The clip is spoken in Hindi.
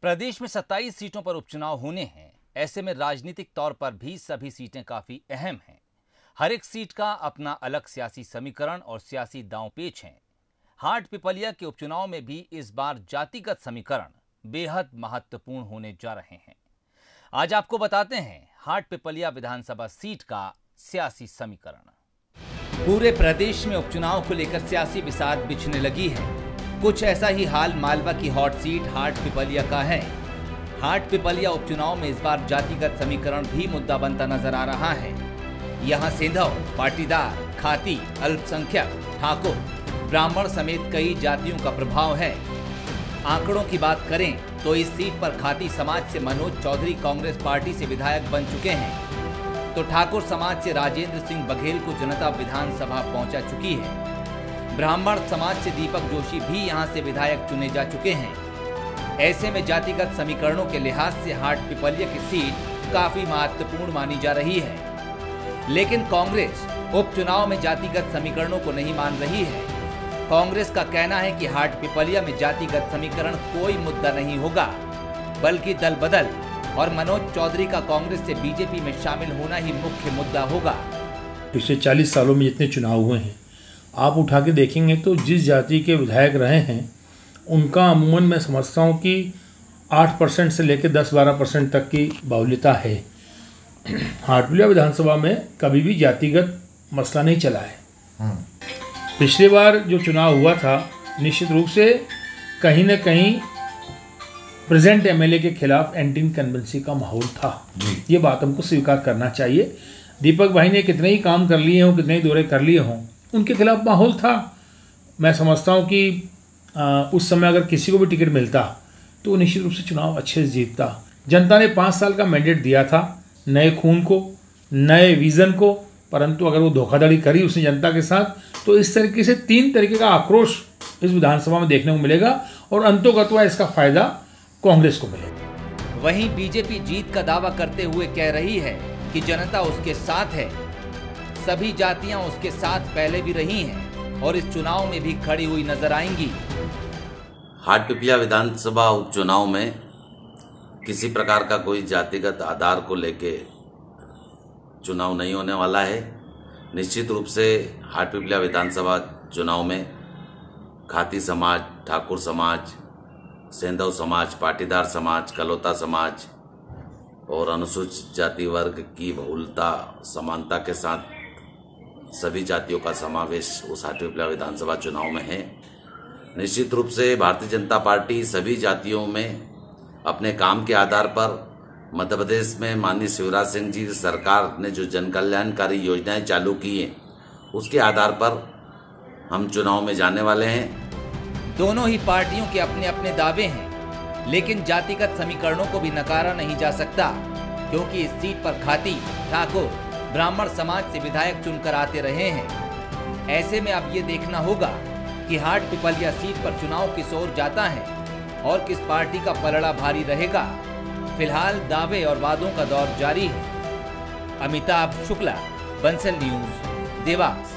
प्रदेश में 27 सीटों पर उपचुनाव होने हैं। ऐसे में राजनीतिक तौर पर भी सभी सीटें काफी अहम हैं। हर एक सीट का अपना अलग सियासी समीकरण और सियासी दांवपेच हैं। हाट पिपलिया के उपचुनाव में भी इस बार जातिगत समीकरण बेहद महत्वपूर्ण होने जा रहे हैं। आज आपको बताते हैं हाट पिपलिया विधानसभा सीट का सियासी समीकरण। पूरे प्रदेश में उपचुनाव को लेकर सियासी बिसात बिछने लगी है। कुछ ऐसा ही हाल मालवा की हॉट सीट हाट पिपलिया का है। हाट पिपलिया उपचुनाव में इस बार जातिगत समीकरण भी मुद्दा बनता नजर आ रहा है। यहां सेंधव, पाटीदार, खाती, अल्पसंख्यक, ठाकुर, ब्राह्मण समेत कई जातियों का प्रभाव है। आंकड़ों की बात करें तो इस सीट पर खाती समाज से मनोज चौधरी कांग्रेस पार्टी से विधायक बन चुके हैं, तो ठाकुर समाज से राजेंद्र सिंह बघेल को जनता विधानसभा पहुंचा चुकी है। ब्राह्मण समाज से दीपक जोशी भी यहां से विधायक चुने जा चुके हैं। ऐसे में जातिगत समीकरणों के लिहाज से हाट पिपलिया की सीट काफी महत्वपूर्ण मानी जा रही है। लेकिन कांग्रेस उपचुनाव में जातिगत समीकरणों को नहीं मान रही है। कांग्रेस का कहना है कि हाट पिपलिया में जातिगत समीकरण कोई मुद्दा नहीं होगा, बल्कि दल बदल और मनोज चौधरी का कांग्रेस से बीजेपी में शामिल होना ही मुख्य मुद्दा होगा। पिछले 40 सालों में जितने चुनाव हुए हैं, आप उठा के देखेंगे तो जिस जाति के विधायक रहे हैं उनका अमूमन मैं समझता हूँ कि 8% से लेकर 10-12% तक की बाहुल्यता है। हाट पिपलिया विधानसभा में कभी भी जातिगत मसला नहीं चला है। पिछली बार जो चुनाव हुआ था, निश्चित रूप से कहीं न कहीं प्रेजेंट एमएलए के खिलाफ एंटी इनकम्बेंसी का माहौल था। ये बात हमको स्वीकार करना चाहिए। दीपक भाई ने कितने ही काम कर लिए हों, कितने ही दौरे कर लिए हों, उनके खिलाफ माहौल था। मैं समझता हूँ कि उस समय अगर किसी को भी टिकट मिलता तो निश्चित रूप से चुनाव अच्छे से जीतता। जनता ने 5 साल का मैंडेट दिया था नए खून को, नए विज़न को, परंतु अगर वो धोखाधड़ी करी उसने जनता के साथ, तो इस तरीके से 3 तरीके का आक्रोश इस विधानसभा में देखने को मिलेगा और अंतोगत्वा इसका फायदा कांग्रेस को मिलेगा। वहीं बीजेपी जीत का दावा करते हुए कह रही है कि जनता उसके साथ है। सभी जातियां उसके साथ पहले भी रही हैं और इस चुनाव में भी खड़ी हुई नजर आएंगी। हाट पिपलिया विधानसभा उपचुनाव में किसी प्रकार का कोई जातिगत आधार को लेके चुनाव नहीं होने वाला है। निश्चित रूप से हाट पिपलिया विधानसभा चुनाव में खाती समाज, ठाकुर समाज, सेंधव समाज, पाटीदार समाज, कलौता समाज और अनुसूचित जाति वर्ग की बहुलता समानता के साथ सभी जातियों का समावेश उस हाट पिपलिया विधानसभा चुनाव में है। निश्चित रूप से भारतीय जनता पार्टी सभी जातियों में अपने काम के आधार पर मध्य प्रदेश में माननीय शिवराज सिंह जी सरकार ने जो जन कल्याणकारी योजनाएं चालू की हैं, उसके आधार पर हम चुनाव में जाने वाले हैं। दोनों ही पार्टियों के अपने अपने दावे हैं, लेकिन जातिगत समीकरणों को भी नकारा नहीं जा सकता, क्योंकि इस सीट पर खाती, ठाकुर, ब्राह्मण समाज से विधायक चुनकर आते रहे हैं। ऐसे में अब ये देखना होगा कि हाट पिपलिया सीट पर चुनाव किस ओर जाता है और किस पार्टी का पलड़ा भारी रहेगा। फिलहाल दावे और वादों का दौर जारी है। अमिताभ शुक्ला, बंसल न्यूज, देवास।